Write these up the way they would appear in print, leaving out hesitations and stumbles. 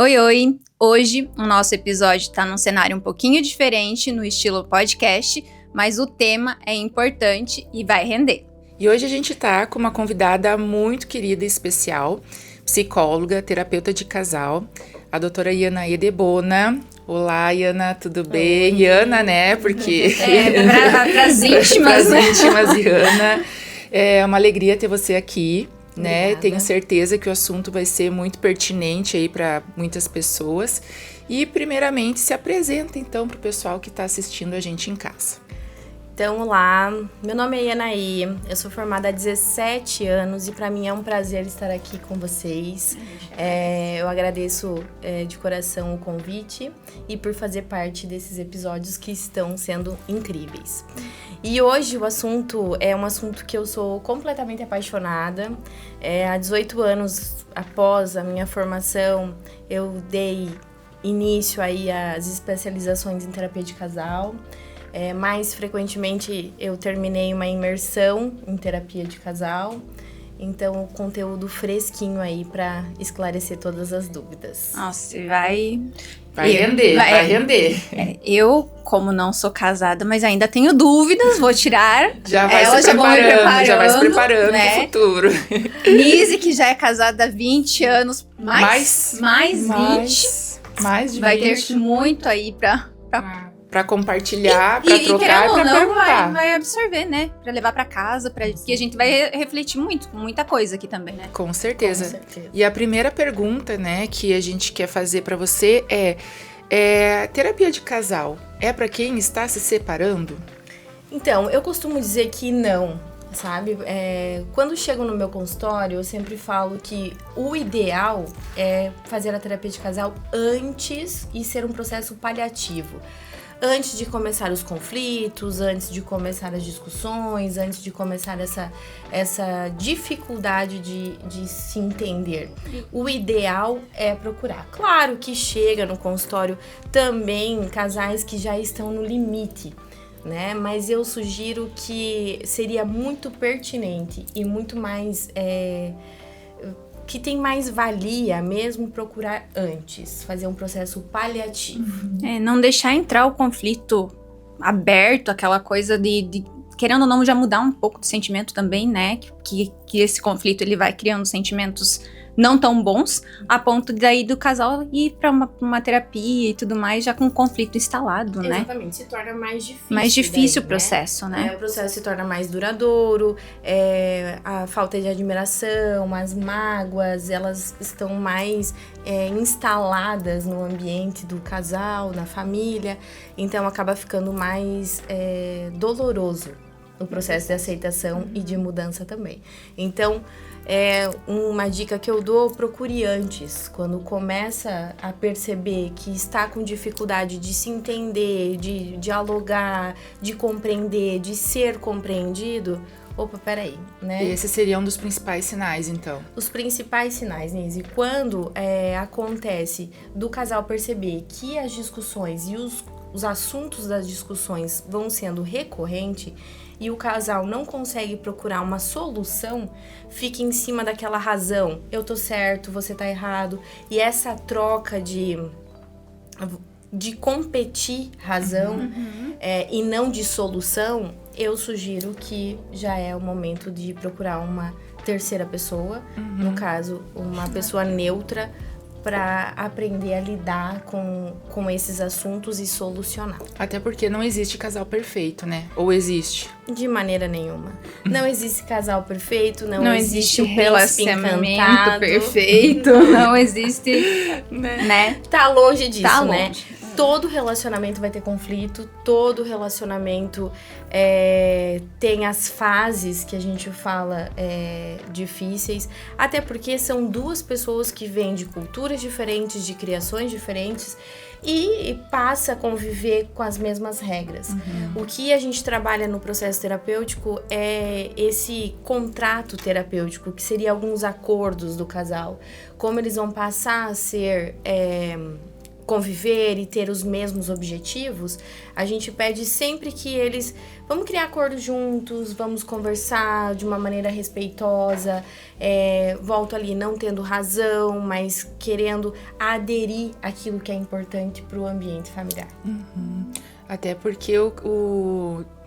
Oi, oi! Hoje o nosso episódio está num cenário um pouquinho diferente, no estilo podcast, mas o tema é importante e vai render. E hoje a gente tá com uma convidada muito querida e especial, psicóloga, terapeuta de casal, a doutora Ianaí Debona. Olá, Iana, tudo bem? Oi. Iana, né? Porque... Pras íntimas, Pras íntimas, Iana. É uma alegria ter você aqui, né? Obrigada. Tenho certeza que o assunto vai ser muito pertinente aí para muitas pessoas. E, primeiramente, se apresenta, então, pro pessoal que tá assistindo a gente em casa. Então, olá, meu nome é Ianaí, eu sou formada há 17 anos e para mim é um prazer estar aqui com vocês. Eu agradeço de coração o convite e por fazer parte desses episódios que estão sendo incríveis. E hoje o assunto é um assunto que eu sou completamente apaixonada. Há 18 anos após a minha formação, eu dei início aí às especializações em terapia de casal. Mais frequentemente eu terminei uma imersão em terapia de casal, então conteúdo fresquinho aí para esclarecer todas as dúvidas. Nossa, vai render. Eu, como não sou casada, mas ainda tenho dúvidas, vou tirar. Já vai Elas se preparando, já vai se né? preparando pro futuro. Nise, que já é casada há 20 anos, mais 20. Mais de 20. Vai ter muito aí Pra compartilhar, pra trocar e pra perguntar. Vai absorver, né? Pra levar pra casa, porque a gente vai refletir muita coisa aqui também, né? Com certeza. Com certeza. E a primeira pergunta, né, que a gente quer fazer pra você é terapia de casal é pra quem está se separando? Então, eu costumo dizer que não, sabe? Quando chego no meu consultório, eu sempre falo que o ideal é fazer a terapia de casal antes e ser um processo paliativo. Antes de começar os conflitos, antes de começar as discussões, antes de começar essa dificuldade de se entender. O ideal é procurar. Claro que chega no consultório também casais que já estão no limite, né? Mas eu sugiro que seria muito pertinente e muito mais... que tem mais valia mesmo procurar antes, fazer um processo paliativo. Não deixar entrar o conflito aberto, aquela coisa de querendo ou não, já mudar um pouco do sentimento também, né? Que esse conflito ele vai criando sentimentos não tão bons, a ponto daí do casal ir pra uma terapia e tudo mais, já com o conflito instalado, né? Exatamente, se torna mais difícil. Mais difícil daí, o processo, né? O processo se torna mais duradouro, a falta de admiração, as mágoas, elas estão mais instaladas no ambiente do casal, na família, então acaba ficando mais doloroso o processo de aceitação e de mudança também. Então, uma dica que eu dou, procure antes, quando começa a perceber que está com dificuldade de se entender, de dialogar, de compreender, de ser compreendido. Opa, peraí, né? Esse seria um dos principais sinais, então. Os principais sinais, Nise, quando acontece do casal perceber que as discussões e os assuntos das discussões vão sendo recorrentes e o casal não consegue procurar uma solução, fica em cima daquela razão. Eu tô certo, você tá errado. E essa troca de competir razão e não de solução, eu sugiro que já é o momento de procurar uma terceira pessoa, no caso, uma pessoa neutra, para aprender a lidar com esses assuntos e solucionar. Até porque não existe casal perfeito, né? Ou existe? De maneira nenhuma. Não existe casal perfeito, não existe relacionamento perfeito, não existe, né? Tá longe disso, Tá né? longe. Todo relacionamento vai ter conflito, todo relacionamento tem as fases que a gente fala difíceis, até porque são duas pessoas que vêm de culturas diferentes, de criações diferentes e passa a conviver com as mesmas regras. O que a gente trabalha no processo terapêutico é esse contrato terapêutico, que seria alguns acordos do casal, como eles vão passar a ser conviver e ter os mesmos objetivos, a gente pede sempre que eles... Vamos criar acordos juntos, vamos conversar de uma maneira respeitosa, volto ali não tendo razão, mas querendo aderir àquilo que é importante para o ambiente familiar. Até porque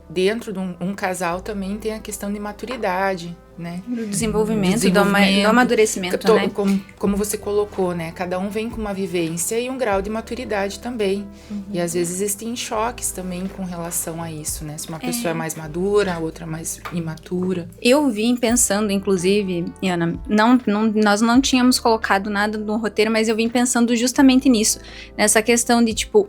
dentro de um casal também tem a questão de maturidade, né? Do desenvolvimento, do amadurecimento, né? Como você colocou, né? Cada um vem com uma vivência e um grau de maturidade também. E às vezes existem choques também com relação a isso, né? Se uma pessoa é mais madura, a outra mais imatura. Eu vim pensando, inclusive, Ana, nós não tínhamos colocado nada no roteiro, mas eu vim pensando justamente nisso. Nessa questão de, tipo,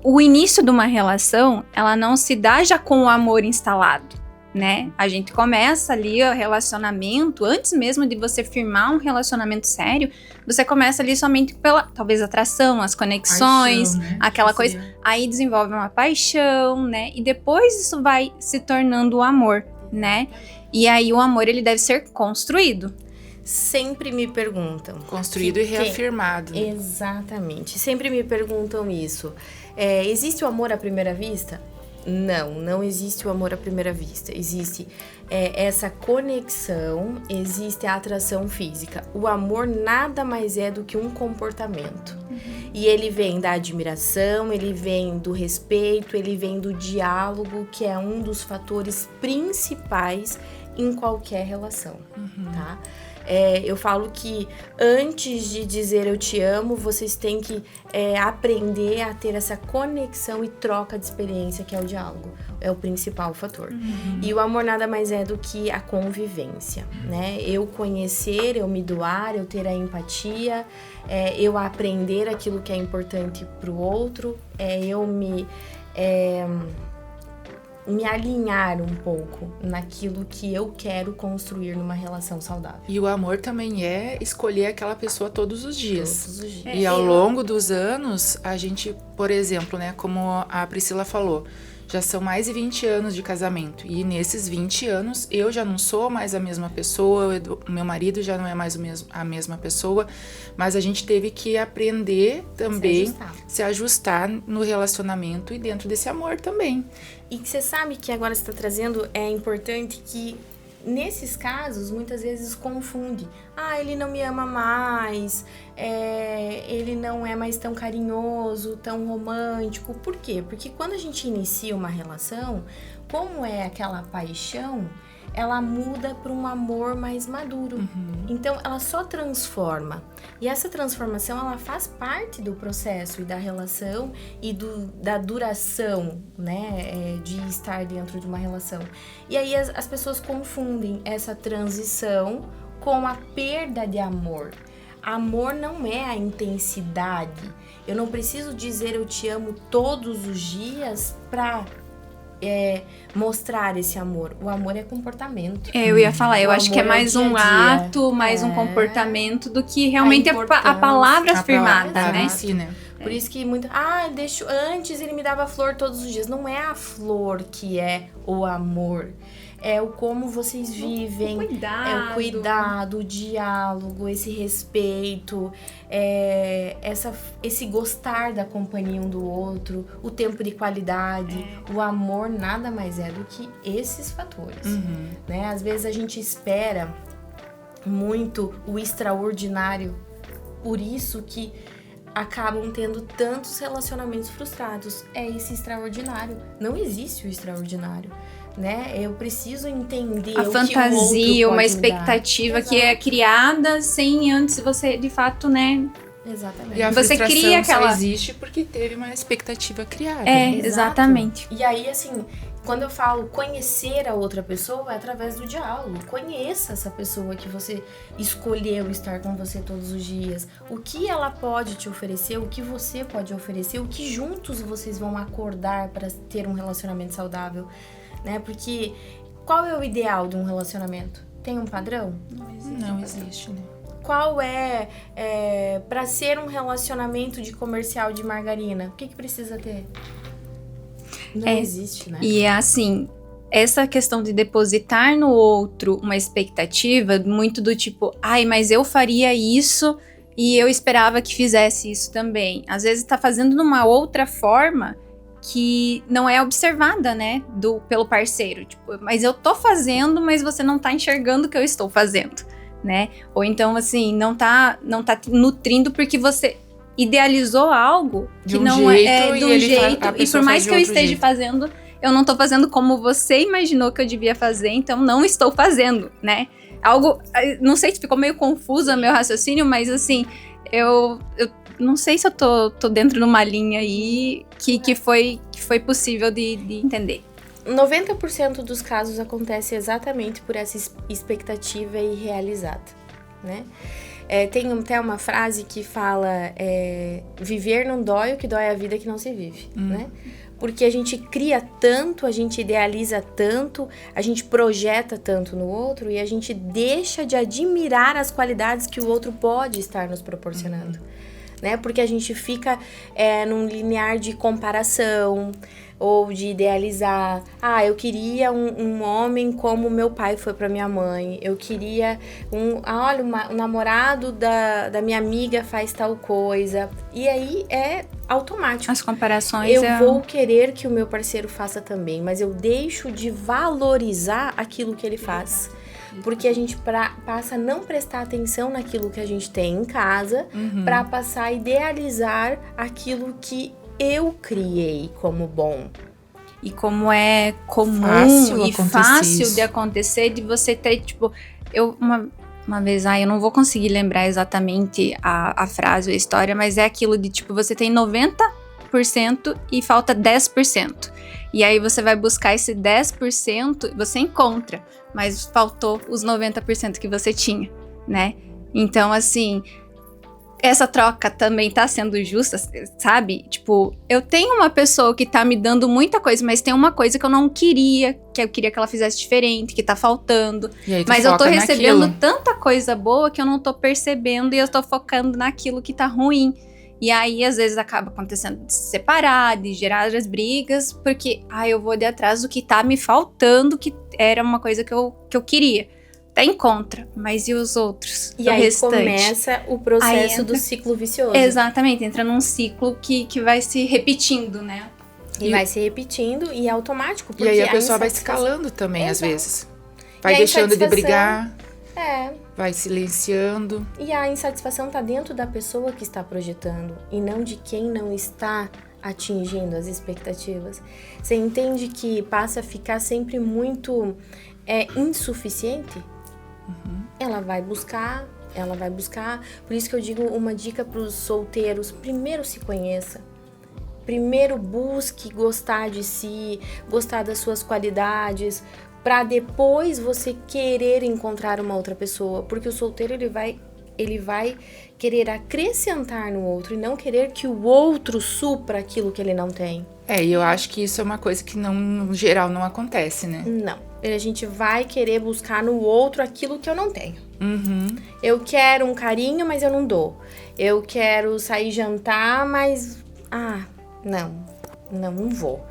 o início de uma relação, ela não se dá já com o amor instalado, né? A gente começa ali o relacionamento, antes mesmo de você firmar um relacionamento sério, você começa ali somente pela, talvez, atração, as conexões, Paixão, né? aquela coisa. Aí desenvolve uma paixão, né? E depois isso vai se tornando o amor, né? E aí o amor, ele deve ser construído. Sempre me perguntam. Construído e reafirmado. Exatamente. Sempre me perguntam isso. Existe o amor à primeira vista? Não existe o amor à primeira vista. Existe essa conexão, existe a atração física. O amor nada mais é do que um comportamento. E ele vem da admiração, ele vem do respeito, ele vem do diálogo, que é um dos fatores principais em qualquer relação, tá? Eu falo que antes de dizer eu te amo, vocês têm que aprender a ter essa conexão e troca de experiência, que é o diálogo. É o principal fator. E o amor nada mais é do que a convivência, né? Eu conhecer, eu me doar, eu ter a empatia, eu aprender aquilo que é importante pro outro, eu me alinhar um pouco naquilo que eu quero construir numa relação saudável. E o amor também é escolher aquela pessoa todos os dias. Todos os dias. E ao longo dos anos, a gente, por exemplo, né, como a Priscila falou, já são mais de 20 anos de casamento. E nesses 20 anos, eu já não sou mais a mesma pessoa, o meu marido já não é mais a mesma pessoa, mas a gente teve que aprender também, se ajustar no relacionamento e dentro desse amor também. E você sabe que agora você está trazendo, é importante que, nesses casos, muitas vezes confunde. Ele não me ama mais, ele não é mais tão carinhoso, tão romântico. Por quê? Porque quando a gente inicia uma relação, como é aquela paixão, ela muda para um amor mais maduro. Então, ela só transforma. E essa transformação, ela faz parte do processo e da relação e da duração, né, de estar dentro de uma relação. E aí, as pessoas confundem essa transição com a perda de amor. Amor não é a intensidade. Eu não preciso dizer eu te amo todos os dias para mostrar esse amor. O amor é comportamento. Eu ia falar, eu acho que é mais um ato, mais um comportamento do que realmente a palavra firmada, né? Por isso que antes ele me dava flor todos os dias. Não é a flor que é o amor. É o como vocês vivem, é o cuidado, o diálogo, esse respeito, esse gostar da companhia um do outro, o tempo de qualidade. O amor nada mais é do que esses fatores, né? Às vezes a gente espera muito o extraordinário, por isso que acabam tendo tantos relacionamentos frustrados. É esse extraordinário. Não existe o extraordinário, né? Eu preciso entender a fantasia, uma expectativa que é criada sem antes você, de fato, né? Exatamente. E a você frustração cria aquela... só existe porque teve uma expectativa criada. Exatamente. E aí, assim, quando eu falo conhecer a outra pessoa, é através do diálogo. Conheça essa pessoa que você escolheu estar com você todos os dias. O que ela pode te oferecer, o que você pode oferecer, o que juntos vocês vão acordar para ter um relacionamento saudável, né? Porque qual é o ideal de um relacionamento? Tem um padrão? Não existe, né? Qual para ser um relacionamento de comercial de margarina? O que precisa ter? Não existe, né? E assim, essa questão de depositar no outro uma expectativa, muito do tipo, mas eu faria isso e eu esperava que fizesse isso também. Às vezes tá fazendo de uma outra forma que não é observada, né, pelo parceiro. Tipo, mas eu tô fazendo, mas você não tá enxergando o que eu estou fazendo, né? Ou então, assim, não tá nutrindo porque você idealizou algo que não é de um jeito. E por mais que eu esteja fazendo, eu não tô fazendo como você imaginou que eu devia fazer, então não estou fazendo, né? Algo, não sei se ficou meio confuso o meu raciocínio, mas assim, eu não sei se eu tô dentro de uma linha aí que foi possível de entender. 90% dos casos acontece exatamente por essa expectativa irrealizada, né? Tem até uma frase que fala, viver não dói, o que dói é a vida que não se vive, né? Porque a gente cria tanto, a gente idealiza tanto, a gente projeta tanto no outro e a gente deixa de admirar as qualidades que o outro pode estar nos proporcionando, né? Porque a gente fica num linear de comparação ou de idealizar. Eu queria um homem como meu pai foi para minha mãe. Eu queria olha, o namorado da minha amiga faz tal coisa. E aí é automático. As comparações. Eu vou querer que o meu parceiro faça também, mas eu deixo de valorizar aquilo que ele faz. Porque a gente passa a não prestar atenção naquilo que a gente tem em casa, para passar a idealizar aquilo que eu criei como bom. E como é comum e fácil de acontecer, de você ter, tipo... Uma vez, eu não vou conseguir lembrar exatamente a frase ou a história, mas é aquilo de, tipo, você tem 90% e falta 10%. E aí você vai buscar esse 10%, você encontra, mas faltou os 90% que você tinha, né? Então, assim, essa troca também tá sendo justa, sabe? Tipo, eu tenho uma pessoa que tá me dando muita coisa, mas tem uma coisa que eu não queria, que eu queria que ela fizesse diferente, que tá faltando. Mas eu tô recebendo tanta coisa boa que eu não tô percebendo e eu tô focando naquilo que tá ruim. E aí, às vezes, acaba acontecendo de se separar, de gerar as brigas, porque, eu vou de atrás do que tá me faltando, que era uma coisa que eu queria. Até encontra, mas e os outros? E aí restante? Começa o processo do ciclo vicioso. Exatamente, entra num ciclo que vai se repetindo, né? E vai se repetindo e é automático. E aí a pessoa vai se calando também, às vezes. Vai e deixando de brigar. Vai silenciando. E a insatisfação tá dentro da pessoa que está projetando e não de quem não está atingindo as expectativas. Você entende que passa a ficar sempre muito insuficiente? Ela vai buscar. Por isso que eu digo uma dica para os solteiros: primeiro se conheça. Primeiro busque gostar de si, gostar das suas qualidades, para depois você querer encontrar uma outra pessoa, porque o solteiro ele vai querer acrescentar no outro e não querer que o outro supra aquilo que ele não tem. E eu acho que isso é uma coisa que no geral não acontece, né? Não, a gente vai querer buscar no outro aquilo que eu não tenho. Eu quero um carinho, mas eu não dou. Eu quero sair jantar, mas não vou.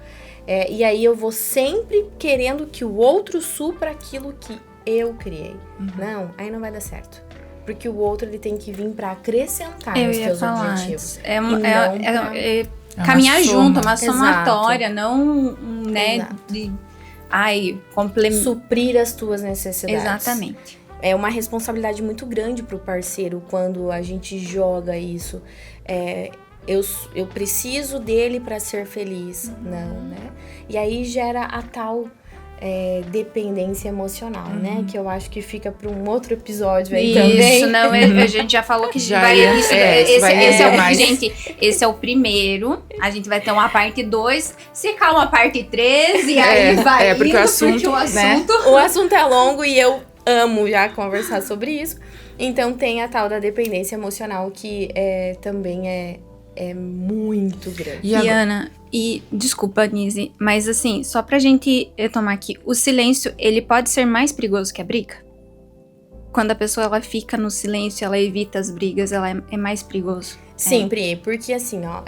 E aí eu vou sempre querendo que o outro supra aquilo que eu criei. Não, aí não vai dar certo. Porque o outro ele tem que vir para acrescentar os seus objetivos. Caminhar junto, uma somatória, não, né? Suprir as tuas necessidades. Exatamente. É uma responsabilidade muito grande pro parceiro quando a gente joga isso. Eu preciso dele para ser feliz. Não, né? E aí gera a tal dependência emocional, né? Que eu acho que fica para um outro episódio aí também. Isso, não, a gente já falou que esse é o primeiro. A gente vai ter uma parte 2, se calma, uma parte 3 e aí vai porque o assunto é longo e eu amo já conversar sobre isso. Então tem a tal da dependência emocional que também é muito grande. E Ana, desculpa, Nise, mas assim, só pra gente retomar aqui, o silêncio, ele pode ser mais perigoso que a briga? Quando a pessoa ela fica no silêncio, ela evita as brigas, ela é mais perigoso? Sim, Pri, porque assim, ó,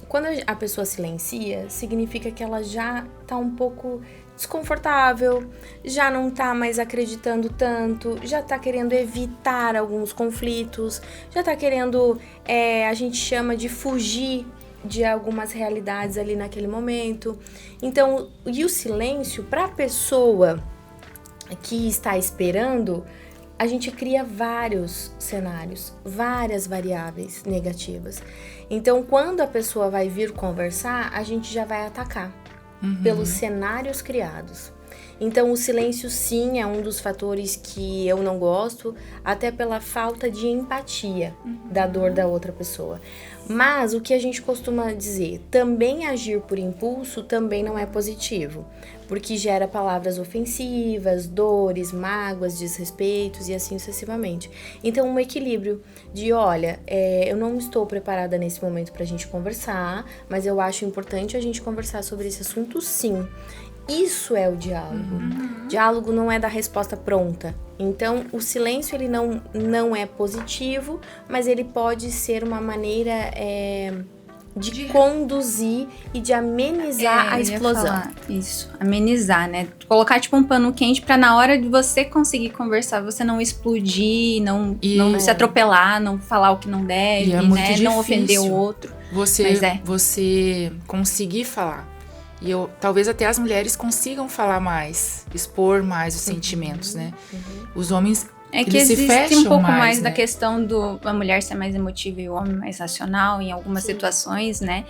quando a pessoa silencia, significa que ela já tá um pouco desconfortável, já não tá mais acreditando tanto, já tá querendo evitar alguns conflitos, já tá querendo, a gente chama de fugir de algumas realidades ali naquele momento. Então, e o silêncio, pra pessoa que está esperando, a gente cria vários cenários, várias variáveis negativas. Então, quando a pessoa vai vir conversar, a gente já vai atacar pelos cenários criados. Então, o silêncio, sim, é um dos fatores que eu não gosto, até pela falta de empatia da dor da outra pessoa. Mas, o que a gente costuma dizer, também agir por impulso também não é positivo, porque gera palavras ofensivas, dores, mágoas, desrespeitos e assim sucessivamente. Então, um equilíbrio de, olha, eu não estou preparada nesse momento pra gente conversar, mas eu acho importante a gente conversar sobre esse assunto, sim. Isso é o diálogo. Diálogo não é da resposta pronta. Então, o silêncio ele não é positivo, mas ele pode ser uma maneira de conduzir e de amenizar a explosão. Isso, amenizar, né? Colocar tipo um pano quente pra na hora de você conseguir conversar, você não explodir, não se atropelar, não falar o que não deve, é muito né? difícil Não ofender o outro. Você conseguir falar. E talvez até as mulheres consigam falar mais, expor mais os sentimentos, né? Os homens, que eles se existe fecham um pouco mais, da né? questão a mulher ser mais emotiva e o homem mais racional em algumas situações, né?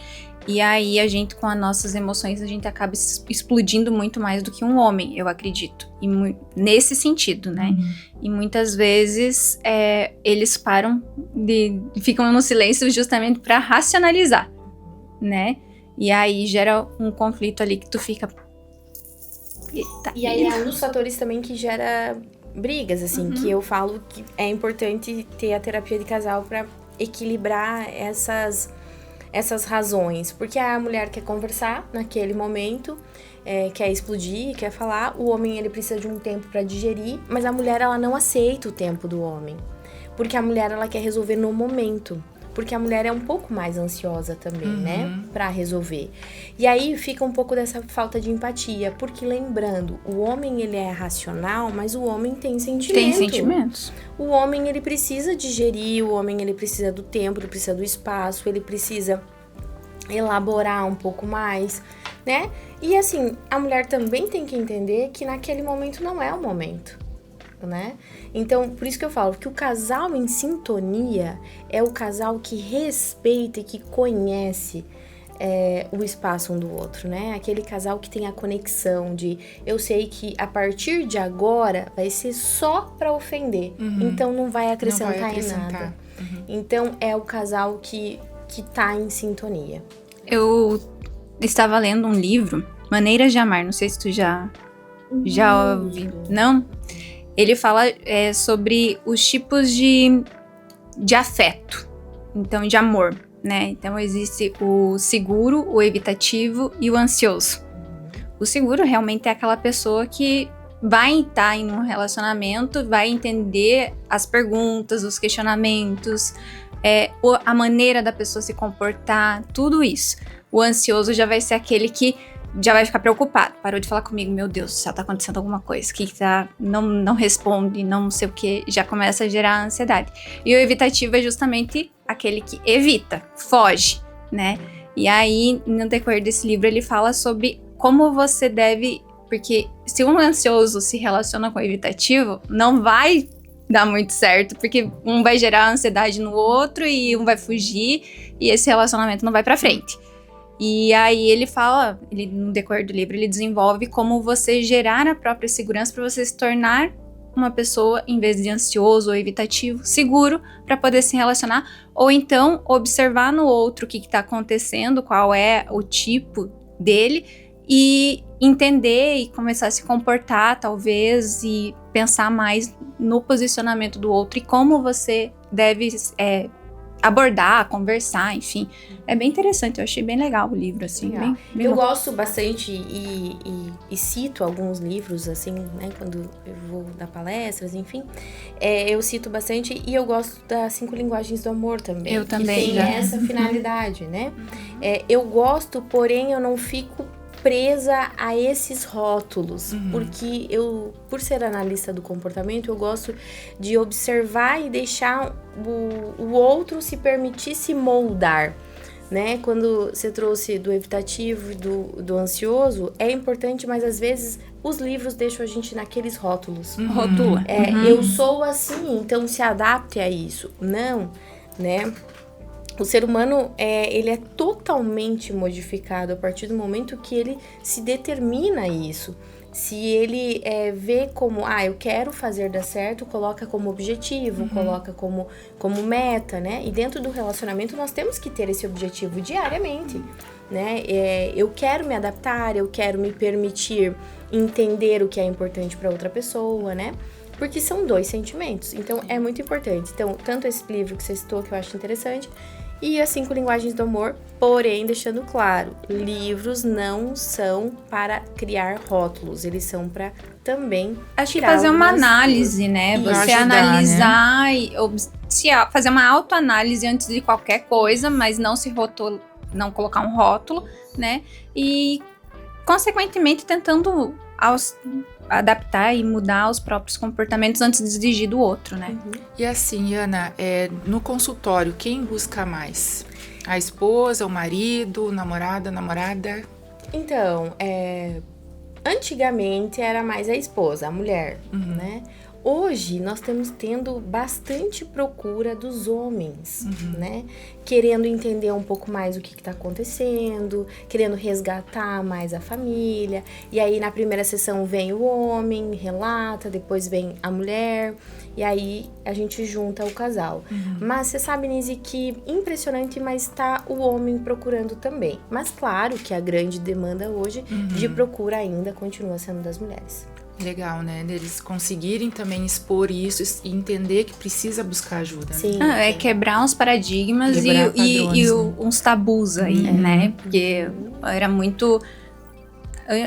E aí a gente, com as nossas emoções, a gente acaba explodindo muito mais do que um homem, eu acredito. E nesse sentido, né? E muitas vezes eles ficam no silêncio justamente para racionalizar, né? E aí gera um conflito ali que tu fica... Eita, e aí é um dos fatores também que gera brigas, assim, que eu falo que é importante ter a terapia de casal para equilibrar essas razões. Porque a mulher quer conversar naquele momento, quer explodir, quer falar. O homem, ele precisa de um tempo para digerir, mas a mulher, ela não aceita o tempo do homem. Porque a mulher, ela quer resolver no momento. Porque a mulher é um pouco mais ansiosa também, né? Pra resolver. E aí fica um pouco dessa falta de empatia. Porque lembrando, o homem ele é racional, mas o homem tem sentimento. Tem sentimentos. O homem ele precisa digerir, o homem ele precisa do tempo, ele precisa do espaço, ele precisa elaborar um pouco mais, né? E assim, a mulher também tem que entender que naquele momento não é o momento. Né? Então, por isso que eu falo que o casal em sintonia é o casal que respeita e que conhece o espaço um do outro, né? Aquele casal que tem a conexão de eu sei que a partir de agora vai ser só pra ofender, então não vai acrescentar em nada. Então é o casal que tá em sintonia. Eu estava lendo um livro, Maneiras de Amar, não sei se tu já ouviu, não? Ele fala sobre os tipos de afeto, então de amor, né? Então existe o seguro, o evitativo e o ansioso. O seguro realmente é aquela pessoa que vai estar em um relacionamento, vai entender as perguntas, os questionamentos, a maneira da pessoa se comportar, tudo isso. O ansioso já vai ser aquele que já vai ficar preocupado. Parou de falar comigo, meu Deus, já tá acontecendo alguma coisa. Que tá, não responde, não sei o que, já começa a gerar ansiedade. E o evitativo é justamente aquele que evita, foge, né? E aí, no decorrer desse livro, ele fala sobre como você deve... Porque se um ansioso se relaciona com o evitativo, não vai dar muito certo, porque um vai gerar ansiedade no outro e um vai fugir e esse relacionamento não vai pra frente. E aí ele fala, no decorrer do livro, ele desenvolve como você gerar a própria segurança para você se tornar uma pessoa, em vez de ansioso ou evitativo, seguro para poder se relacionar, ou então observar no outro o que está acontecendo, qual é o tipo dele, e entender e começar a se comportar, talvez, e pensar mais no posicionamento do outro e como você deve abordar, conversar, enfim. É bem interessante, eu achei bem legal o livro, assim. Bem eu bom. gosto bastante e cito alguns livros, assim, né, quando eu vou dar palestras, enfim. Eu cito bastante e eu gosto das 5 linguagens do amor também. Eu também. Que tem essa finalidade, né? Eu gosto, porém eu não fico presa a esses rótulos, porque eu, por ser analista do comportamento, eu gosto de observar e deixar o outro se permitir se moldar, né? Quando você trouxe do evitativo e do ansioso, é importante, mas às vezes os livros deixam a gente naqueles rótulos. Rotula. Eu sou assim, então se adapte a isso. Não, né? O ser humano, ele é totalmente modificado a partir do momento que ele se determina a isso. Se ele vê como, eu quero fazer dar certo, coloca como objetivo, coloca como meta, né? E dentro do relacionamento nós temos que ter esse objetivo diariamente, né? Eu quero me adaptar, eu quero me permitir entender o que é importante para outra pessoa, né? Porque são 2 sentimentos, então é muito importante. Então, tanto esse livro que você citou, que eu acho interessante, e as 5 linguagens do amor, porém, deixando claro, livros não são para criar rótulos, eles são para também acho que fazer uma análise, né? Você ajudar, analisar, né? E fazer uma autoanálise antes de qualquer coisa, mas não não colocar um rótulo, né? E, consequentemente, tentando adaptar e mudar os próprios comportamentos antes de exigir do outro, né? E assim, Ana, no consultório, quem busca mais? A esposa, o marido, o namorado, a namorada? Então, antigamente era mais a esposa, a mulher, né? Hoje nós estamos tendo bastante procura dos homens, né? Querendo entender um pouco mais o que está acontecendo, querendo resgatar mais a família. E aí na primeira sessão vem o homem, relata, depois vem a mulher, e aí a gente junta o casal. Mas você sabe, Nise, que impressionante, mas está o homem procurando também. Mas claro que a grande demanda hoje de procura ainda continua sendo das mulheres. Legal, né? Eles conseguirem também expor isso e entender que precisa buscar ajuda. Sim. Né? É quebrar uns paradigmas Quebrar e padrões, né? uns tabus aí, né? Porque era muito...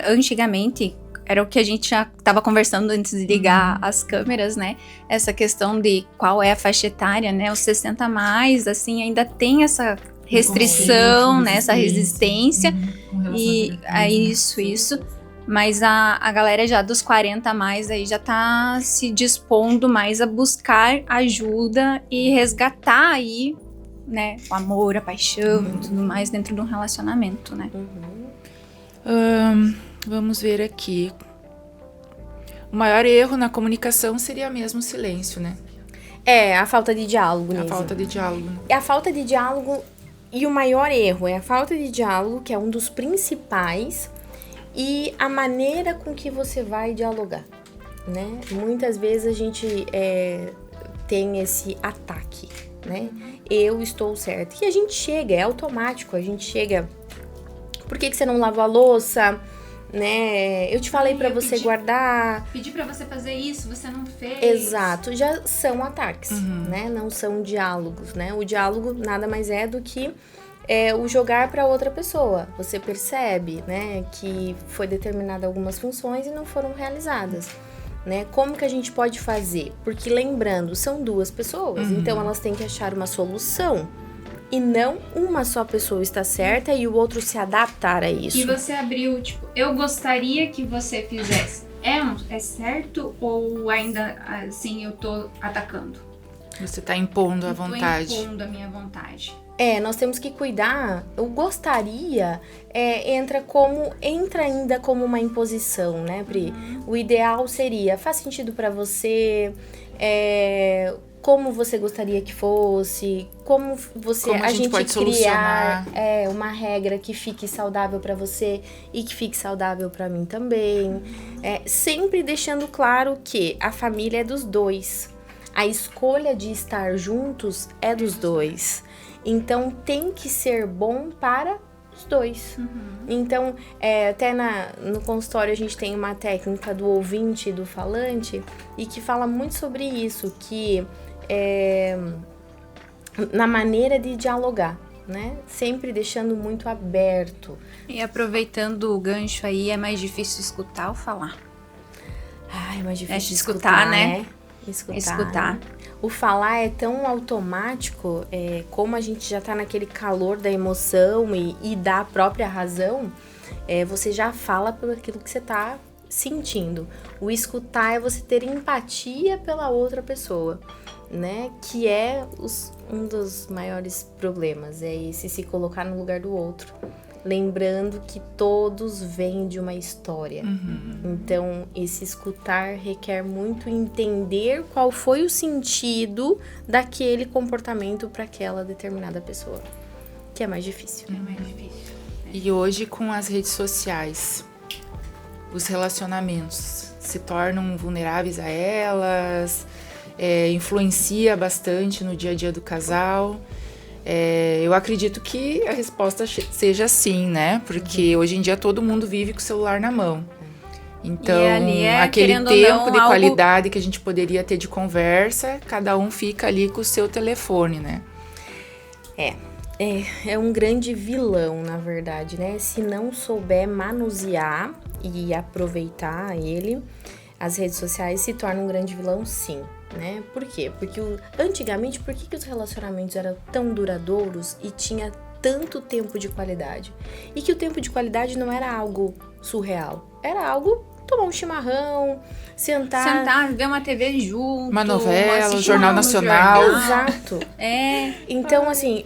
Antigamente, era o que a gente já estava conversando antes de ligar as câmeras, né? Essa questão de qual é a faixa etária, né? Os 60 a mais, assim, ainda tem essa restrição, né? Essa resistência. E aí isso. Mas a galera já dos 40 a mais aí já tá se dispondo mais a buscar ajuda e resgatar aí, né, o amor, a paixão e tudo mais dentro de um relacionamento, né? Vamos ver aqui. O maior erro na comunicação seria mesmo o silêncio, né? A falta de diálogo, A Nise. falta de diálogo. É a falta de diálogo e o maior erro é a falta de diálogo, que é um dos principais, e a maneira com que você vai dialogar, né? Muitas vezes a gente tem esse ataque, né? Eu estou certo. E a gente chega, é automático, a gente chega... Por que você não lavou a louça? Né? Eu te falei pra você guardar. Pedi pra você fazer isso, você não fez. Exato, já são ataques, né? Não são diálogos, né? O diálogo nada mais é do que o jogar para outra pessoa. Você percebe, né, que foi determinada algumas funções e não foram realizadas, né? Como que a gente pode fazer? Porque lembrando, são 2 pessoas, então elas têm que achar uma solução e não uma só pessoa está certa e o outro se adaptar a isso. E você abriu, tipo, eu gostaria que você fizesse. É certo ou ainda assim eu tô atacando? Você tá impondo a vontade. Tô impondo a minha vontade. Nós temos que cuidar. Eu gostaria, entra ainda como uma imposição, né, Pri? O ideal seria, faz sentido pra você, como você gostaria que fosse, como a gente pode criar uma regra que fique saudável pra você e que fique saudável pra mim também. Sempre deixando claro que a família é dos 2. A escolha de estar juntos é dos 2. Então, tem que ser bom para os 2. Então, até no consultório a gente tem uma técnica do ouvinte e do falante e que fala muito sobre isso, que na maneira de dialogar, né? Sempre deixando muito aberto. E aproveitando o gancho aí, é mais difícil escutar ou falar? Ai, é mais difícil de escutar, né? Escutar. O falar é tão automático, como a gente já tá naquele calor da emoção e da própria razão, você já fala pelo aquilo que você tá sentindo. O escutar é você ter empatia pela outra pessoa, né? Que é um dos maiores problemas, é esse se colocar no lugar do outro. Lembrando que todos vêm de uma história. Então, esse escutar requer muito entender qual foi o sentido daquele comportamento para aquela determinada pessoa. Que é mais difícil. É mais difícil. E hoje, com as redes sociais, os relacionamentos se tornam vulneráveis a elas, influencia bastante no dia a dia do casal. Eu acredito que a resposta seja sim, né? Porque hoje em dia todo mundo vive com o celular na mão. Então, aquele tempo de qualidade que a gente poderia ter de conversa, cada um fica ali com o seu telefone, né? É um grande vilão, na verdade, né? Se não souber manusear e aproveitar ele, as redes sociais se tornam um grande vilão, sim. Né? Por quê? Porque antigamente, por que os relacionamentos eram tão duradouros e tinha tanto tempo de qualidade? E que o tempo de qualidade não era algo surreal, era algo tomar um chimarrão, sentar, ver uma TV junto, uma novela, um jornal nacional. Exato. Então, assim,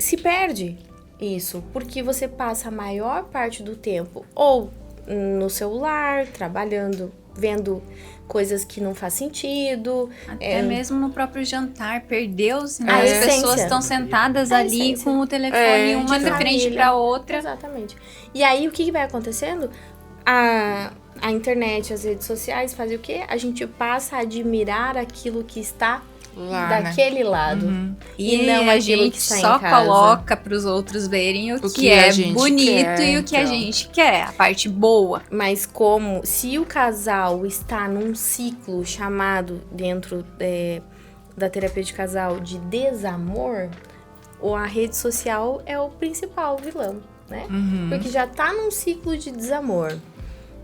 se perde isso, porque você passa a maior parte do tempo ou no celular, trabalhando, vendo coisas que não faz sentido. Até mesmo no próprio jantar, perdeu-se, né? As pessoas estão sentadas ali com o telefone uma de frente para outra. Exatamente. E aí, o que vai acontecendo? A internet, as redes sociais fazem o quê? A gente passa a admirar aquilo que está lá, daquele lado. E não a gente só coloca para os outros verem o que é bonito quer, e o que a gente quer, a parte boa. Mas se o casal está num ciclo chamado dentro da terapia de casal de desamor, a rede social é o principal vilão, né? Porque já tá num ciclo de desamor.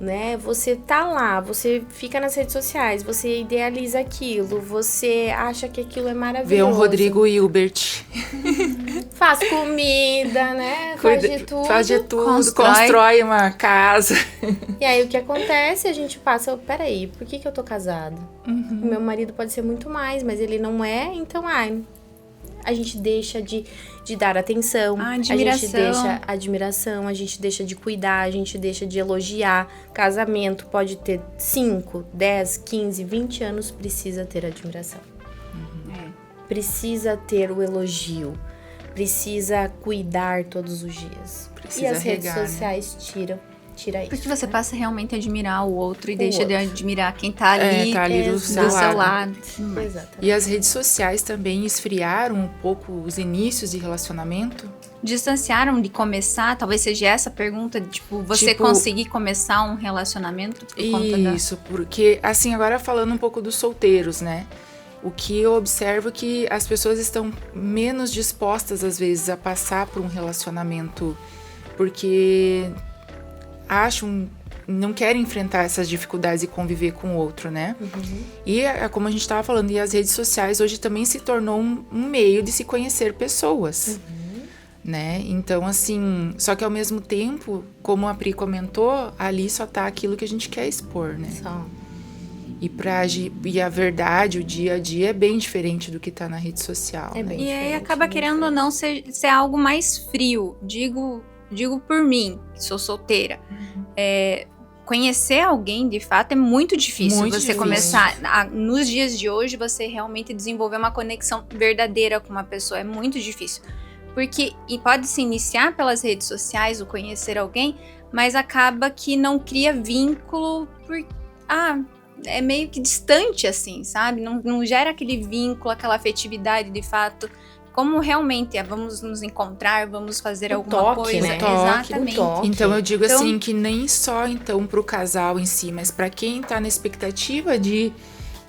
Né? Você tá lá, você fica nas redes sociais, você idealiza aquilo, você acha que aquilo é maravilhoso. Vê um Rodrigo Hilbert. Faz comida, né? Faz de tudo. Constrói uma casa. E aí o que acontece? A gente passa, peraí, por que eu tô casada? O meu marido pode ser muito mais, mas ele não é, então a gente deixa de dar atenção, a gente deixa admiração, a gente deixa de cuidar, a gente deixa de elogiar. Casamento pode ter 5, 10, 15, 20 anos, precisa ter admiração. Precisa ter o elogio, precisa cuidar todos os dias. Precisa e as redes regar, sociais tira isso. Porque você passa realmente a admirar o outro e deixa de admirar quem tá ali, do seu lado. Exatamente. E as redes sociais também esfriaram um pouco os inícios de relacionamento? Distanciaram de começar? Talvez seja essa a pergunta, você conseguir começar um relacionamento por conta da... Isso, porque, assim, agora falando um pouco dos solteiros, né? O que eu observo é que as pessoas estão menos dispostas, às vezes, a passar por um relacionamento, porque não querem enfrentar essas dificuldades e conviver com o outro, né? E, como a gente estava falando, e as redes sociais hoje também se tornou um meio de se conhecer pessoas, né? Então, assim, só que ao mesmo tempo, como a Pri comentou, ali só tá aquilo que a gente quer expor, né? Só. E a verdade, o dia a dia é bem diferente do que tá na rede social, né? E aí acaba querendo ou não ser algo mais frio. Digo por mim, que sou solteira. Conhecer alguém, de fato, é muito difícil. Começar... Nos dias de hoje, você realmente desenvolver uma conexão verdadeira com uma pessoa. É muito difícil. Porque pode se iniciar pelas redes sociais, o conhecer alguém, mas acaba que não cria vínculo é meio que distante, assim, sabe? Não gera aquele vínculo, aquela afetividade, de fato... Como realmente vamos nos encontrar, vamos fazer alguma coisa. Né? Exatamente. Então eu digo assim, que nem só então pro casal em si, mas para quem tá na expectativa de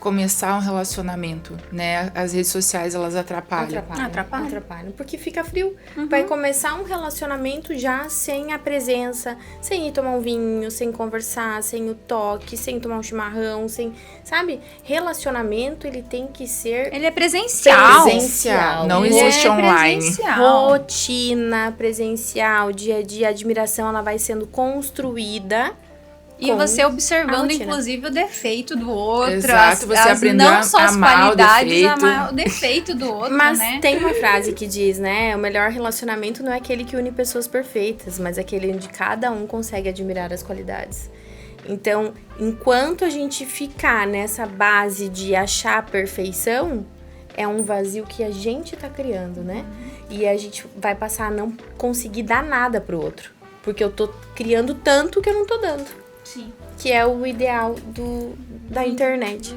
começar um relacionamento, né? As redes sociais, elas atrapalham. Atrapalham. Porque fica frio. Vai começar um relacionamento já sem a presença, sem ir tomar um vinho, sem conversar, sem o toque, sem tomar um chimarrão, sem... Sabe? Relacionamento, ele tem que ser... Ele é presencial. Presencial. Não existe online. Presencial. Rotina presencial, dia a dia, a admiração, ela vai sendo construída. E você a observando, rotina. inclusive, o defeito do outro. Exato, você aprendeu não só a as amar o qualidades, defeito. amar o defeito do outro, Mas né? tem uma frase que diz, né? O melhor relacionamento não é aquele que une pessoas perfeitas, mas aquele onde cada um consegue admirar as qualidades. Então, enquanto a gente ficar nessa base de achar a perfeição, é um vazio que a gente tá criando, né? E a gente vai passar a não conseguir dar nada pro outro. Porque eu tô criando tanto que eu não tô dando. Sim. Que é o ideal da internet.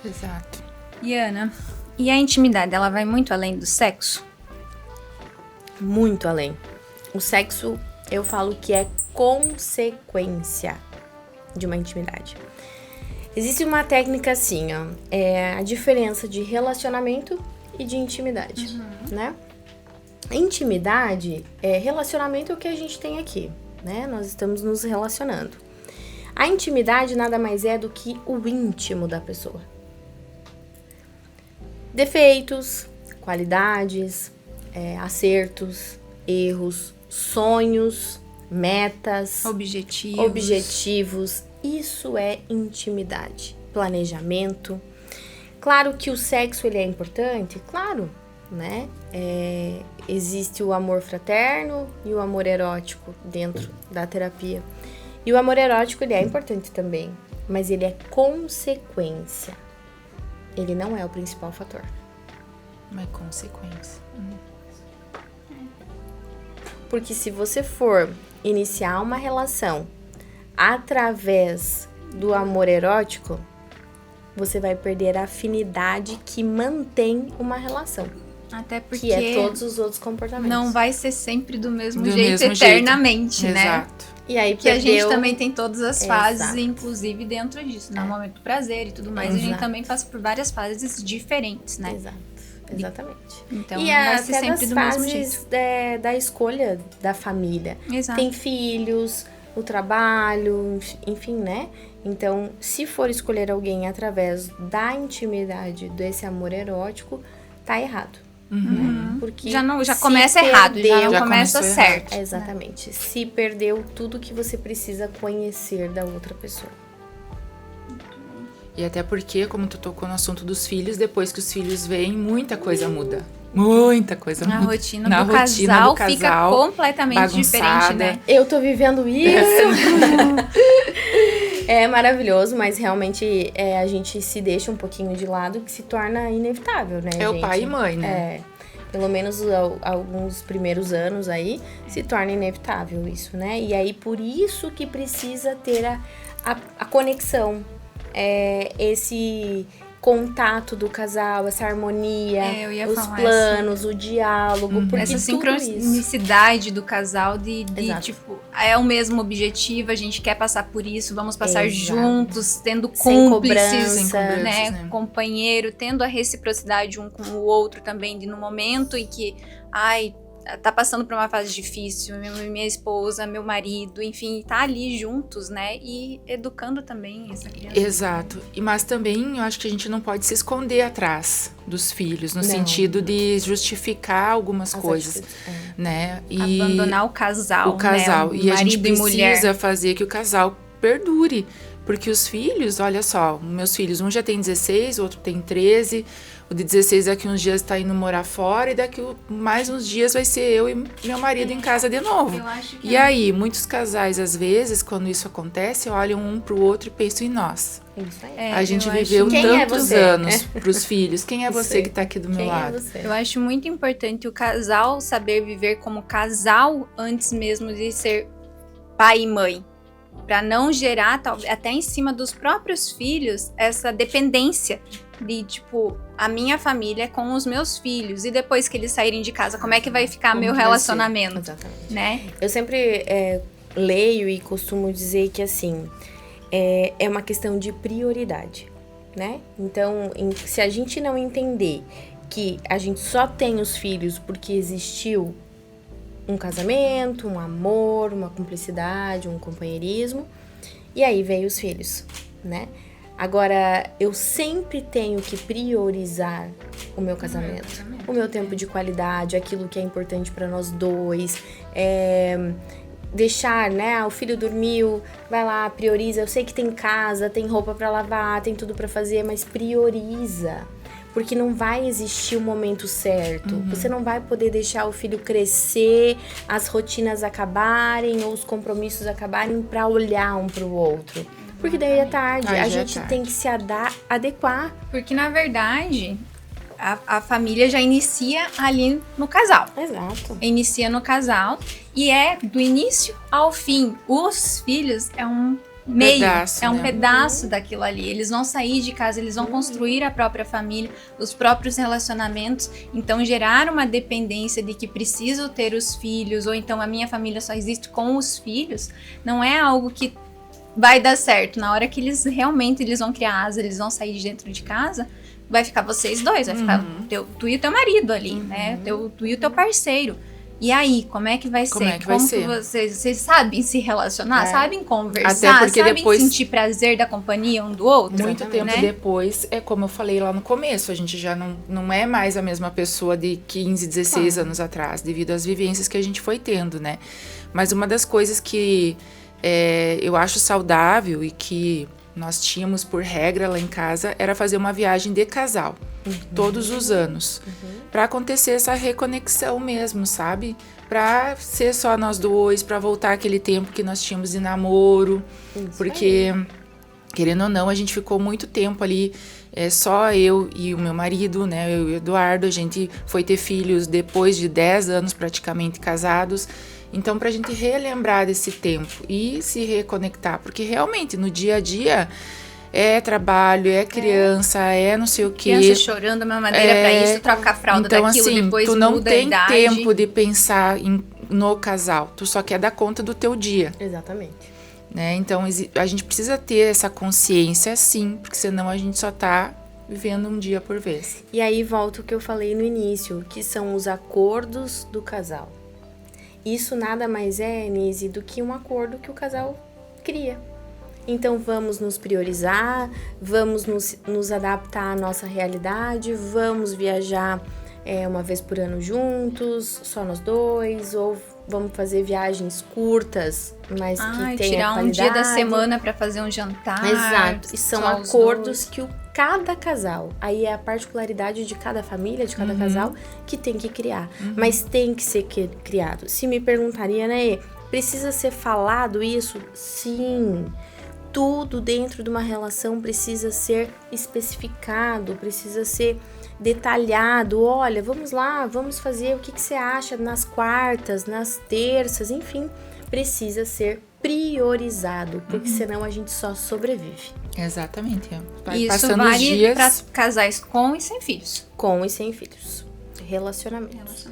Exato. E Ana, e a intimidade, ela vai muito além do sexo? Muito além. O sexo, eu falo que é consequência de uma intimidade. Existe uma técnica assim, ó, é a diferença de relacionamento e de intimidade, né? Intimidade, relacionamento é o que a gente tem aqui, né? Nós estamos nos relacionando. A intimidade nada mais é do que o íntimo da pessoa. Defeitos, qualidades, acertos, erros, sonhos, metas, objetivos. Isso é intimidade, planejamento. Claro que o sexo ele é importante, claro, né? Existe o amor fraterno e o amor erótico dentro da terapia. E o amor erótico ele é importante também, mas ele é consequência. Ele não é o principal fator. Uma consequência. Porque se você for iniciar uma relação através do amor erótico, você vai perder a afinidade que mantém uma relação. Até porque Que é todos os outros comportamentos. não vai ser sempre do mesmo Do jeito mesmo eternamente, jeito. né? Exato. E aí Que a gente perdeu... também tem todas as fases, Exato. inclusive dentro disso, no momento do prazer e tudo mais. A gente Exato. também passa por várias fases diferentes, né? Exato, exatamente. Então E vai até ser sempre das do mesmo fases jeito. da escolha da família. Exato. Tem filhos, o trabalho, enfim, né? Então, se for escolher alguém através da intimidade, desse amor erótico, tá errado. Né? Porque Já se começa errado, já não Já começa começou certo. Exatamente. Se perdeu tudo que você precisa conhecer da outra pessoa. E até porque, como tu tocou no assunto dos filhos, depois que os filhos vêm, muita coisa muda. Muita coisa A muda. rotina Na do rotina casal do casal, fica completamente bagunçada. diferente, né? Eu tô vivendo isso! É maravilhoso, mas realmente a gente se deixa um pouquinho de lado, que se torna inevitável, né, É gente? o pai e mãe, né? Pelo menos alguns primeiros anos aí, se torna inevitável isso, né? E aí, por isso que precisa ter a conexão, esse contato do casal, essa harmonia, Eu ia os falar planos, o diálogo, porque Essa tudo isso... sincronicidade do casal de Exato. tipo, é o mesmo objetivo, a gente quer passar por isso, vamos passar Exato. juntos, tendo Sem cúmplices, cobrança, né, companheiro, tendo a reciprocidade um com o outro também, de no momento em que, tá passando por uma fase difícil, minha esposa, meu marido, enfim, tá ali juntos, né, e educando também essa criança. Exato. Mas também eu acho que a gente não pode se esconder atrás dos filhos, no Não. sentido de justificar algumas As coisas, atitudes, né? E Abandonar o casal, casal. né, E a gente marido e mulher. precisa fazer que o casal perdure. Porque os filhos, olha só, meus filhos, um já tem 16, o outro tem 13. O de 16 daqui uns dias tá indo morar fora e daqui mais uns dias vai ser eu e meu marido em casa de novo. Eu acho que E aí, muitos casais, às vezes, quando isso acontece, olham um pro outro e pensam em nós. Isso aí. A gente eu viveu acho- Quem é tantos você? anos pros filhos. Quem é você Sei. que tá aqui do meu Quem lado? é você? Eu acho muito importante o casal saber viver como casal antes mesmo de ser pai e mãe. Pra não gerar, até em cima dos próprios filhos, essa dependência de, tipo, a minha família é com os meus filhos. E depois que eles saírem de casa, como é que vai ficar Como meu que vai relacionamento, Exatamente. né? Eu sempre leio e costumo dizer que, assim, é uma questão de prioridade. né? Então, se a gente não entender que a gente só tem os filhos porque existiu um casamento, um amor, uma cumplicidade, um companheirismo, e aí veio os filhos, né? Agora, eu sempre tenho que priorizar o meu casamento, o meu tempo de qualidade, aquilo que é importante para nós dois, deixar, né? O filho dormiu, vai lá, prioriza. Eu sei que tem casa, tem roupa para lavar, tem tudo para fazer, mas prioriza. Porque não vai existir o momento certo. Você não vai poder deixar o filho crescer, as rotinas acabarem ou os compromissos acabarem para olhar um pro outro. Porque daí é tarde. A gente tem que se adequar. Porque, na verdade, a família já inicia ali no casal. Exato. Inicia no casal e é do início ao fim. Os filhos é um meio, pedaço, é um né? pedaço daquilo ali. Eles vão sair de casa, eles vão construir a própria família, os próprios relacionamentos. Então, gerar uma dependência de que preciso ter os filhos, ou então a minha família só existe com os filhos, não é algo que vai dar certo. Na hora que eles realmente vão criar asa, eles vão sair de dentro de casa, vai ficar vocês dois, vai ficar tu e o teu marido ali, né? Tu e o teu parceiro. E aí, como é que vai ser? Como é que vai ser? Vocês sabem se relacionar, sabem conversar, Até porque sabem depois, sentir prazer da companhia um do outro? muito tempo né? depois, é como eu falei lá no começo, a gente já não é mais a mesma pessoa de 15, 16 anos atrás, devido às vivências que a gente foi tendo, né? Mas uma das coisas que eu acho saudável e que nós tínhamos por regra lá em casa era fazer uma viagem de casal, todos os anos, para acontecer essa reconexão mesmo, sabe? Para ser só nós dois, para voltar aquele tempo que nós tínhamos de namoro, porque, querendo ou não, a gente ficou muito tempo ali, só eu e o meu marido, né? Eu e o Eduardo, a gente foi ter filhos depois de 10 anos praticamente casados. Então, pra gente relembrar desse tempo e se reconectar, porque realmente no dia a dia é trabalho, é criança, é não sei o quê. Criança chorando, mamadeira pra isso, troca a fralda então, daquilo, assim, depois tu não muda a tem idade. tempo de pensar no casal, tu só quer dar conta do teu dia. Exatamente. Né? Então, a gente precisa ter essa consciência, sim, porque senão a gente só tá vivendo um dia por vez. E aí volta o que eu falei no início, que são os acordos do casal. Isso nada mais é, Nise, do que um acordo que o casal cria. Então vamos nos priorizar, vamos nos adaptar à nossa realidade, vamos viajar uma vez por ano juntos, só nós dois, ou vamos fazer viagens curtas, mas que tenha tirar qualidade. Um dia da semana para fazer um jantar. Exato, e são acordos que cada casal, aí é a particularidade de cada família, de cada casal, que tem que criar. Mas tem que ser criado. Se me perguntaria, né, precisa ser falado isso? Sim. Tudo dentro de uma relação precisa ser especificado, precisa ser detalhado. Olha, vamos lá, vamos fazer o que você acha nas quartas, nas terças, enfim. Precisa ser priorizado, porque senão a gente só sobrevive. Exatamente. Vai Isso passando vale os dias para casais com e sem filhos. Com e sem filhos. Relacionamentos.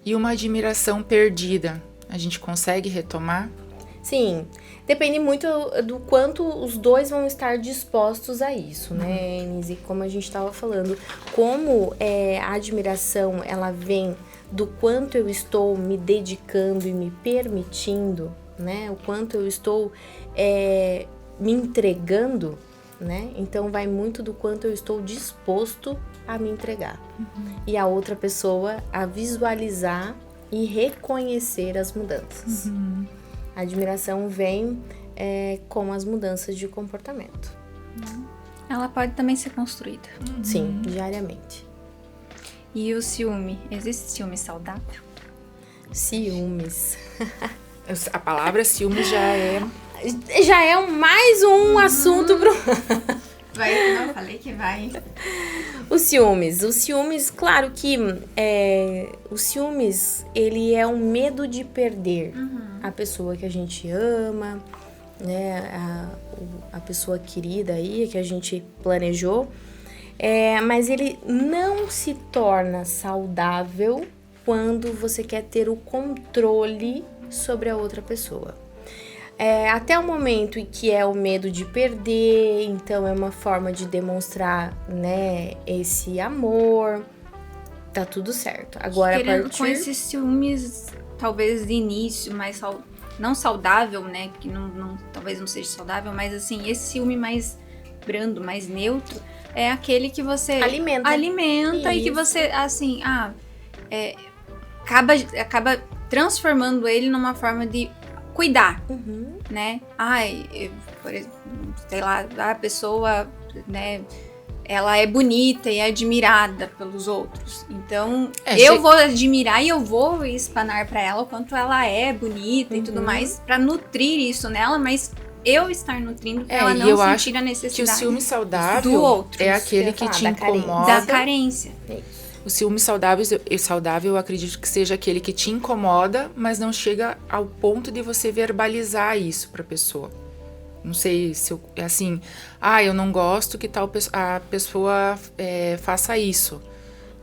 E uma admiração perdida, a gente consegue retomar? Sim, depende muito do quanto os dois vão estar dispostos a isso, né, Nise? Como a gente estava falando, como a admiração, ela vem do quanto eu estou me dedicando e me permitindo, né? O quanto eu estou me entregando, né? Então vai muito do quanto eu estou disposto a me entregar. E a outra pessoa a visualizar e reconhecer as mudanças. A admiração vem com as mudanças de comportamento. Ela pode também ser construída. Sim, diariamente. E o ciúme? Existe ciúme saudável? Ciúmes. A palavra ciúme Já é mais um assunto pro... Não, falei que vai. Os ciúmes, claro que os ciúmes, ele é um medo de perder a pessoa que a gente ama, né, a pessoa querida aí, que a gente planejou, mas ele não se torna saudável quando você quer ter o controle sobre a outra pessoa. Até o momento em que é o medo de perder, então é uma forma de demonstrar, né, esse amor. Tá tudo certo. Agora, Querendo com esses ciúmes, talvez de início, mais não saudável, né? Que talvez não seja saudável, mas assim, esse ciúme mais brando, mais neutro, é aquele que você alimenta e que você, assim, acaba transformando ele numa forma de cuidar, né? Por exemplo, sei lá, a pessoa, né? Ela é bonita e é admirada pelos outros. Então, eu vou admirar e eu vou espanar pra ela o quanto ela é bonita e tudo mais, pra nutrir isso nela, mas eu estar nutrindo pra ela não sentir a necessidade que o ciúme saudável do outro. É aquele que te incomoda. Da carência. O ciúme saudável, eu acredito que seja aquele que te incomoda, mas não chega ao ponto de você verbalizar isso pra pessoa. Não sei se é assim, eu não gosto que a pessoa faça isso.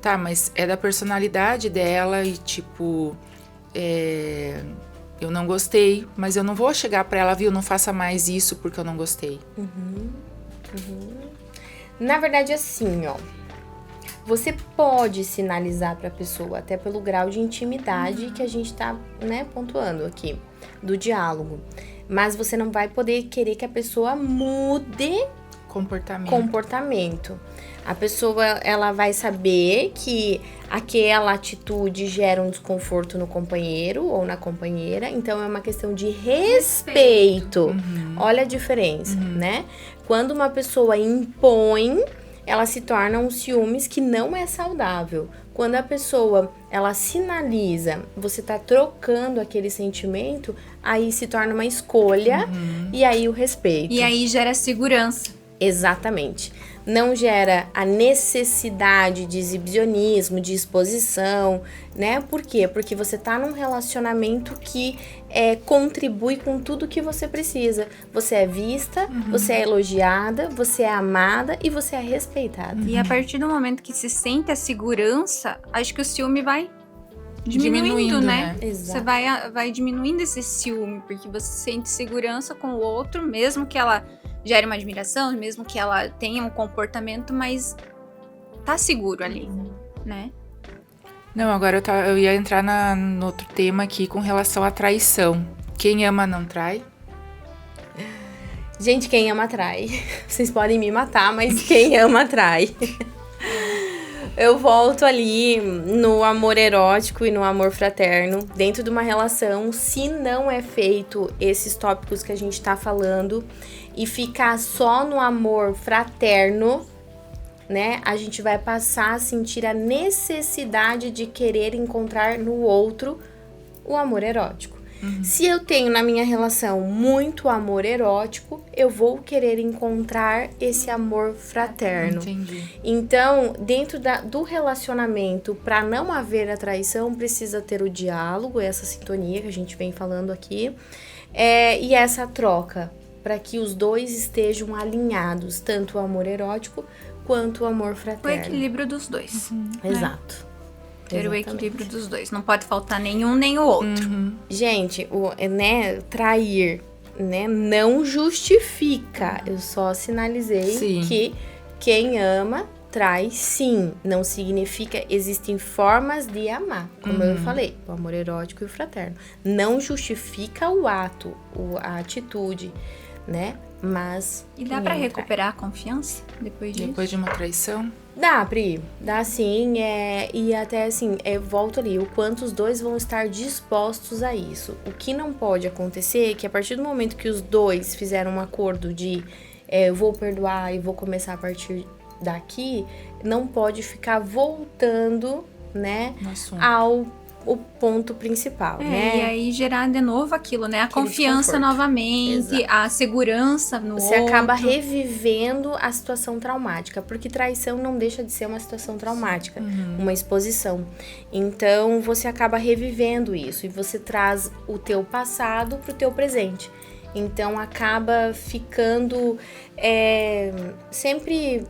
Tá, mas é da personalidade dela e tipo, eu não gostei, mas eu não vou chegar pra ela, viu, não faça mais isso porque eu não gostei. Na verdade, assim, ó, você pode sinalizar pra pessoa, até pelo grau de intimidade que a gente tá, né, pontuando aqui, do diálogo. Mas você não vai poder querer que a pessoa mude comportamento. A pessoa, ela vai saber que aquela atitude gera um desconforto no companheiro ou na companheira. Então, é uma questão de respeito. Olha a diferença, né? Quando uma pessoa impõe, ela se torna um ciúmes que não é saudável. Quando a pessoa, ela sinaliza, você tá trocando aquele sentimento, aí se torna uma escolha e aí o respeito. E aí gera segurança. Exatamente. Não gera a necessidade de exibicionismo, de exposição, né? Por quê? Porque você tá num relacionamento que contribui com tudo que você precisa. Você é vista, você é elogiada, você é amada e você é respeitada. E a partir do momento que se sente a segurança, acho que o ciúme vai diminuindo, né? Exato. Você vai diminuindo esse ciúme, porque você sente segurança com o outro, mesmo que ela gere uma admiração, mesmo que ela tenha um comportamento, mas tá seguro ali, né? Não, agora eu ia entrar no outro tema aqui com relação à traição. Quem ama não trai? Gente, quem ama trai. Vocês podem me matar, mas quem ama trai. Eu volto ali no amor erótico e no amor fraterno, dentro de uma relação, se não é feito esses tópicos que a gente tá falando e ficar só no amor fraterno, né? A gente vai passar a sentir a necessidade de querer encontrar no outro o amor erótico. Se eu tenho na minha relação muito amor erótico, eu vou querer encontrar esse amor fraterno. Entendi. Então, dentro do relacionamento, para não haver a traição, precisa ter o diálogo, essa sintonia que a gente vem falando aqui, e essa troca, para que os dois estejam alinhados, tanto o amor erótico quanto o amor O fraterno. equilíbrio dos dois. Exato. Ter o Exatamente. equilíbrio dos dois. Não pode faltar nenhum nem o outro. Gente, trair, né, não justifica. Eu só sinalizei que quem ama trai sim. Não significa, existem formas de amar, como eu falei, o amor erótico e o fraterno. Não justifica o ato, a atitude, né? Mas... E dá pra recuperar a confiança depois disso? Depois de uma traição? Dá, Pri. Dá sim. E até assim, volto ali, o quanto os dois vão estar dispostos a isso. O que não pode acontecer é que a partir do momento que os dois fizeram um acordo de eu vou perdoar e vou começar a partir daqui, não pode ficar voltando, né, ao o ponto principal, né? E aí gerar de novo aquilo, né? A Aquele confiança desconforto. novamente, Exato. a segurança no Você outro. acaba revivendo a situação traumática, porque traição não deixa de ser uma situação traumática, uma exposição. Então, você acaba revivendo isso e você traz o teu passado pro teu presente. Então, acaba ficando sempre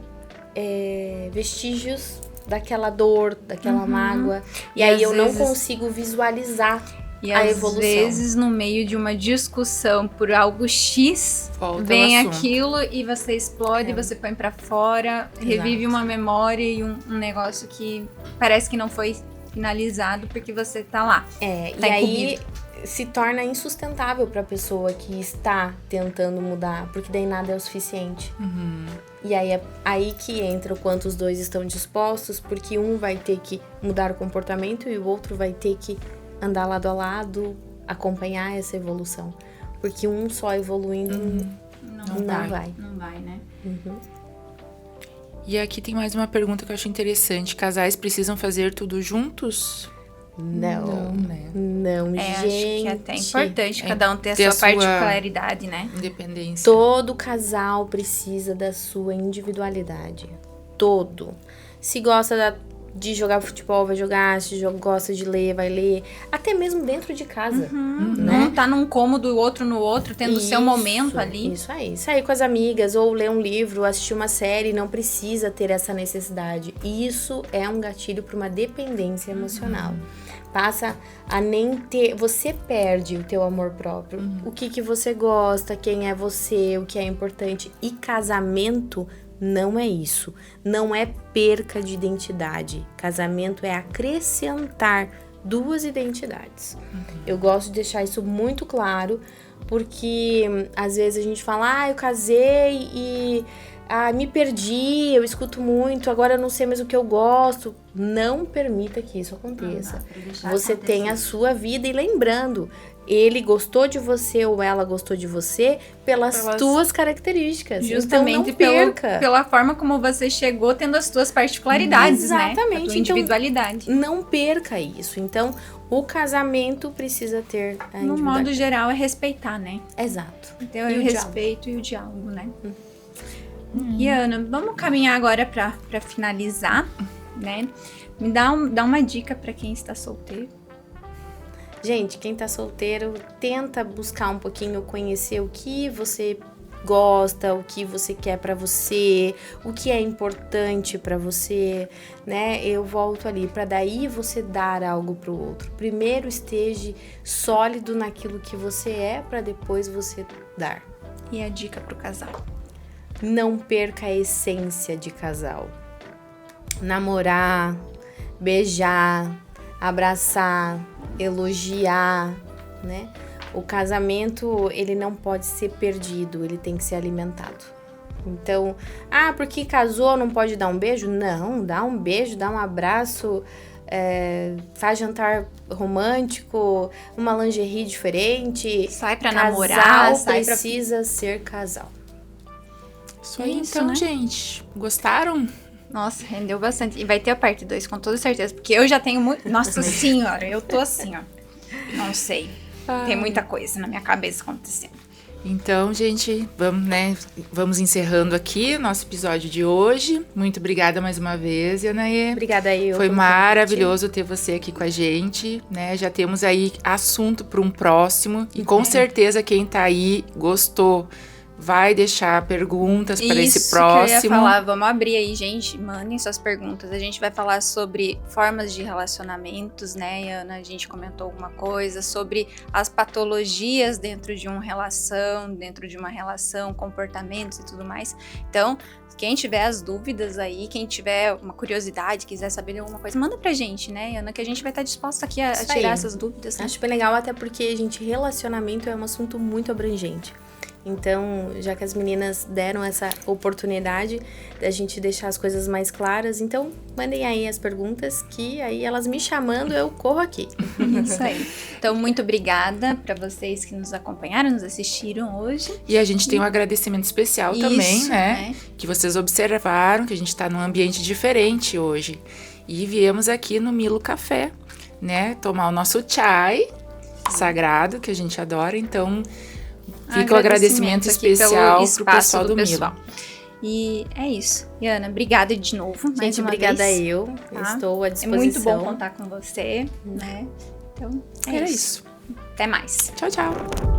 vestígios daquela dor, daquela mágoa. E aí eu não consigo visualizar E a às evolução. vezes, no meio de uma discussão por algo X, Volta vem ao assunto. aquilo e você explode, você põe pra fora, revive uma memória e um negócio que parece que não foi finalizado porque você tá lá. E aí se torna insustentável para a pessoa que está tentando mudar, porque daí nada é o suficiente. E aí é aí que entra o quanto os dois estão dispostos, porque um vai ter que mudar o comportamento e o outro vai ter que andar lado a lado, acompanhar essa evolução. Porque um só evoluindo não vai. Não vai, né? E aqui tem mais uma pergunta que eu acho interessante. Casais precisam fazer tudo juntos? Não, né? Não, Acho gente. que é até importante cada um ter a ter sua a sua- particularidade, né? Independência. Todo casal precisa da sua individualidade. Todo. Se gosta de jogar futebol, vai jogar. Se gosta de ler, vai ler. Até mesmo dentro de casa. Um tá num cômodo, o outro no outro, tendo o seu momento ali. Isso aí. Sair com as amigas, ou ler um livro, assistir uma série, não precisa ter essa necessidade. Isso é um gatilho para uma dependência emocional. Passa a nem ter... Você perde o teu amor próprio. O que você gosta, quem é você, o que é importante. E casamento não é isso. Não é perca de identidade. Casamento é acrescentar duas identidades. Eu gosto de deixar isso muito claro, porque às vezes a gente fala, eu casei e me perdi, eu escuto muito, agora eu não sei mais o que eu gosto. Não permita que isso aconteça. Você tem a sua vida e lembrando, ele gostou de você ou ela gostou de você pelas tuas características. Justamente então não perca. pela forma como você chegou, tendo as tuas particularidades, né? Exatamente. A tua individualidade. Não perca isso. Então, o casamento precisa ter a No individualidade. modo geral, é respeitar, né? Exato. Então, E o o respeito e o diálogo, né? E Ana, vamos caminhar agora pra finalizar, né? Me dá uma dica pra quem está solteiro. Gente, quem tá solteiro, tenta buscar um pouquinho, conhecer o que você gosta, o que você quer pra você, o que é importante pra você, né? Eu volto ali, pra daí você dar algo pro outro. Primeiro esteja sólido naquilo que você é, pra depois você dar. E a dica pro casal. Não perca a essência de casal. Namorar, beijar, abraçar, elogiar, né? O casamento, ele não pode ser perdido, ele tem que ser alimentado. Então, porque casou não pode dar um beijo? Não, dá um beijo, dá um abraço, faz jantar romântico, uma lingerie diferente. Sai pra Casal namorar, sai pra... precisa ser casal. Isso aí, isso, então, né? gente. Gostaram? Nossa, rendeu bastante. E vai ter a parte 2, com toda certeza. Porque eu já tenho muito... Nossa senhora, eu tô assim, ó. Não sei. Tem muita coisa na minha cabeça acontecendo. Então, gente, vamos encerrando aqui o nosso episódio de hoje. Muito obrigada mais uma vez, Anaê. Obrigada aí. Foi maravilhoso ter você aqui com a gente, né? Já temos aí assunto para um próximo. E com certeza quem tá aí gostou vai deixar perguntas para esse próximo. Isso que eu ia falar, vamos abrir aí, gente, mandem suas perguntas. A gente vai falar sobre formas de relacionamentos, né, Ana? A gente comentou alguma coisa sobre as patologias dentro de uma relação, comportamentos e tudo mais. Então, quem tiver as dúvidas aí, quem tiver uma curiosidade, quiser saber de alguma coisa, manda pra gente, né, Ana? Que a gente vai estar disposta aqui a tirar essas dúvidas. Né? Acho bem legal, até porque, gente, relacionamento é um assunto muito abrangente. Então, já que as meninas deram essa oportunidade da gente deixar as coisas mais claras, então mandem aí as perguntas que aí elas me chamando, eu corro aqui. Isso aí. Então, muito obrigada para vocês que nos acompanharam, nos assistiram hoje. E a gente tem um agradecimento especial também, Isso, né? Que vocês observaram que a gente está num ambiente diferente hoje. E viemos aqui no Milo Café, né? Tomar o nosso chai sagrado, que a gente adora. Então, fica o agradecimento especial pro pessoal do Milo. E é isso. E Ana, obrigada de novo. Gente, obrigada eu. Tá? Estou à disposição. É muito bom contar com você, né? Então, Era isso. Até mais. Tchau, tchau.